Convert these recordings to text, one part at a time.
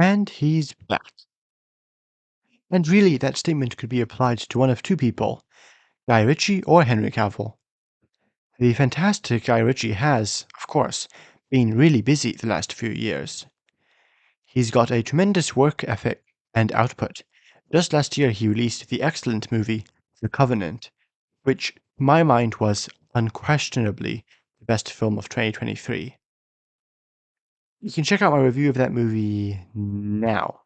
And he's back. And really, that statement could be applied to one of two people, Guy Ritchie or Henry Cavill. The fantastic Guy Ritchie has, of course, been really busy the last few years. He's got a tremendous work ethic and output. Just last year, he released the excellent movie The Covenant, which, in my mind, was unquestionably the best film of 2023. You can check out my review of that movie now.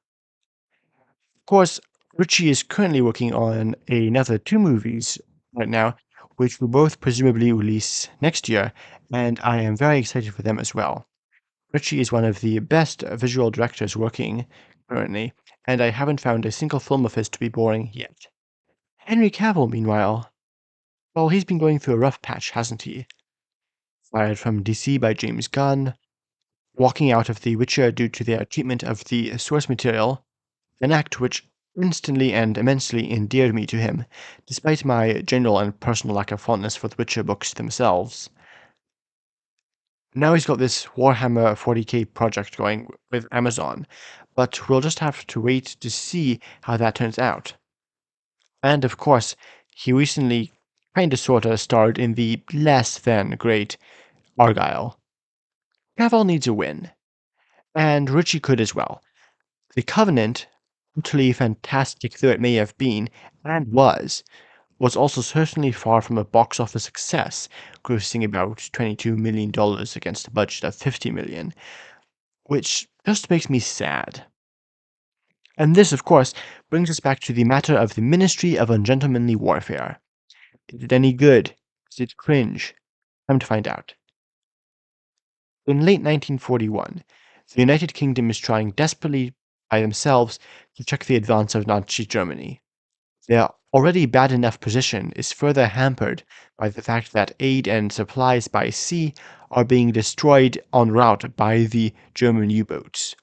Of course, Ritchie is currently working on another two movies right now, which will both presumably release next year, and I am very excited for them as well. Ritchie is one of the best visual directors working currently, and I haven't found a single film of his to be boring yet. Henry Cavill, meanwhile, well, he's been going through a rough patch, hasn't he? Fired from DC by James Gunn, walking out of The Witcher due to their treatment of the source material, an act which instantly and immensely endeared me to him, despite my general and personal lack of fondness for the Witcher books themselves. Now he's got this Warhammer 40k project going with Amazon, but we'll just have to wait to see how that turns out. And of course, he recently kinda sorta starred in the less than great Argyle. Cavill needs a win, and Ritchie could as well. The Covenant, utterly fantastic though it may have been, and was also certainly far from a box office success, grossing about $22 million against a budget of $50 million, which just makes me sad. And this, of course, brings us back to the matter of the Ministry of Ungentlemanly Warfare. Is it any good? Is it cringe? Time to find out. In late 1941, the United Kingdom is trying desperately by themselves to check the advance of Nazi Germany. Their already bad enough position is further hampered by the fact that aid and supplies by sea are being destroyed en route by the German U-boats.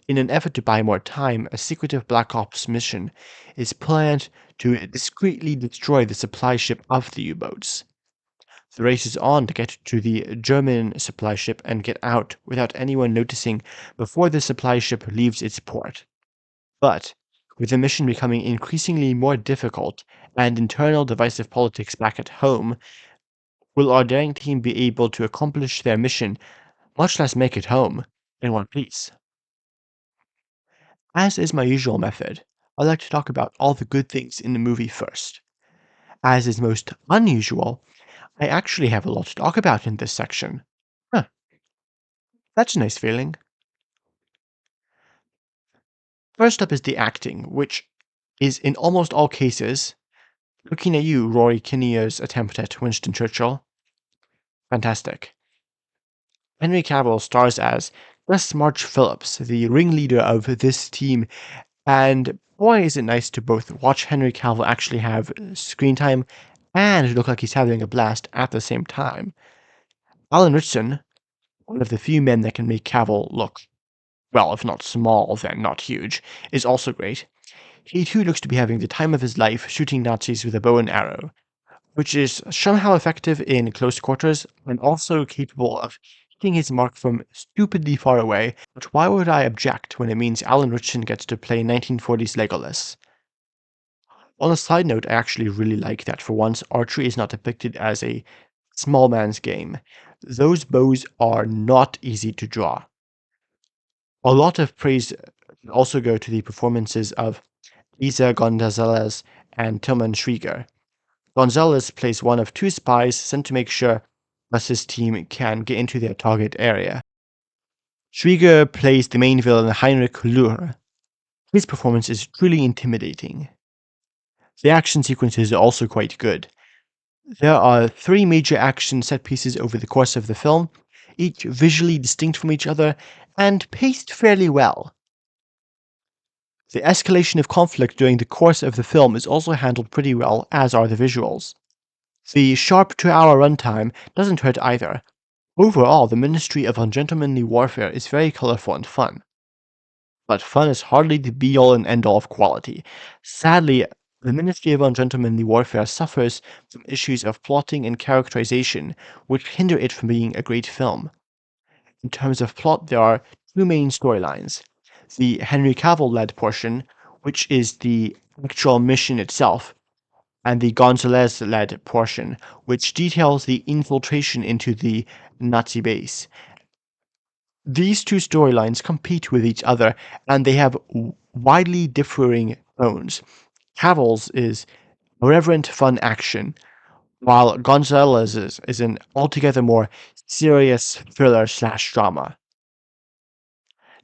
In an effort to buy more time, a secretive Black Ops mission is planned to discreetly destroy the supply ship of the U-boats. The race is on to get to the German supply ship and get out without anyone noticing before the supply ship leaves its port. But, with the mission becoming increasingly more difficult and internal divisive politics back at home, will our daring team be able to accomplish their mission, much less make it home, in one piece? As is my usual method, I like to talk about all the good things in the movie first. As is most unusual, I actually have a lot to talk about in this section. Huh, that's a nice feeling. First up is the acting, which is in almost all cases, looking at you, Rory Kinnear's attempt at Winston Churchill, fantastic. Henry Cavill stars as Gus March Phillips, the ringleader of this team, and boy is it nice to both watch Henry Cavill actually have screen time and look like he's having a blast at the same time. Alan Ritchson, one of the few men that can make Cavill look, well, if not small, then not huge, is also great. He too looks to be having the time of his life shooting Nazis with a bow and arrow, which is somehow effective in close quarters and also capable of hitting his mark from stupidly far away. But why would I object when it means Alan Ritchson gets to play 1940s Legolas? On a side note, I actually really like that for once archery is not depicted as a small man's game. Those bows are not easy to draw. A lot of praise also go to the performances of Isa Gonzalez and Tilman Schweiger. Gonzalez plays one of two spies sent to make sure Russ's team can get into their target area. Schweiger plays the main villain Heinrich Lühr. His performance is truly intimidating. The action sequences are also quite good. There are three major action set pieces over the course of the film, each visually distinct from each other and paced fairly well. The escalation of conflict during the course of the film is also handled pretty well, as are the visuals. The sharp 2-hour runtime doesn't hurt either. Overall, the Ministry of Ungentlemanly Warfare is very colorful and fun. But fun is hardly the be-all and end-all of quality. Sadly, the Ministry of Ungentlemanly Warfare suffers from issues of plotting and characterization, which hinder it from being a great film. In terms of plot, there are two main storylines. the Henry Cavill-led portion, which is the actual mission itself, and the Gonzalez-led portion, which details the infiltration into the Nazi base. These two storylines compete with each other, and they have widely differing tones. Cavill's is irreverent fun action, while Gonzalez's is an altogether more serious thriller/drama.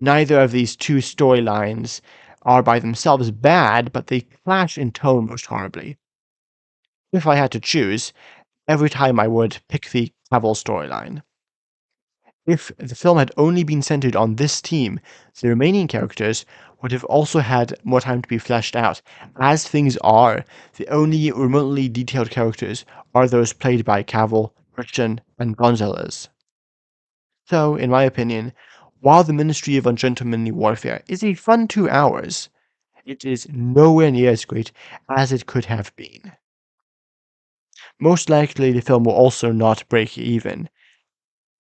Neither of these two storylines are by themselves bad, but they clash in tone most horribly. If I had to choose, every time I would pick the Cavill storyline. If the film had only been centered on this team, the remaining characters would have also had more time to be fleshed out. As things are, the only remotely detailed characters are those played by Cavill, Christian, and Gonzalez. So, in my opinion, while the Ministry of Ungentlemanly Warfare is a fun 2 hours, it is nowhere near as great as it could have been. Most likely, the film will also not break even,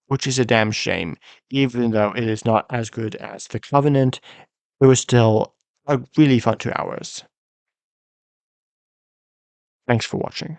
which is a damn shame. Even though it is not as good as The Covenant, it was still a really fun 2 hours. Thanks for watching.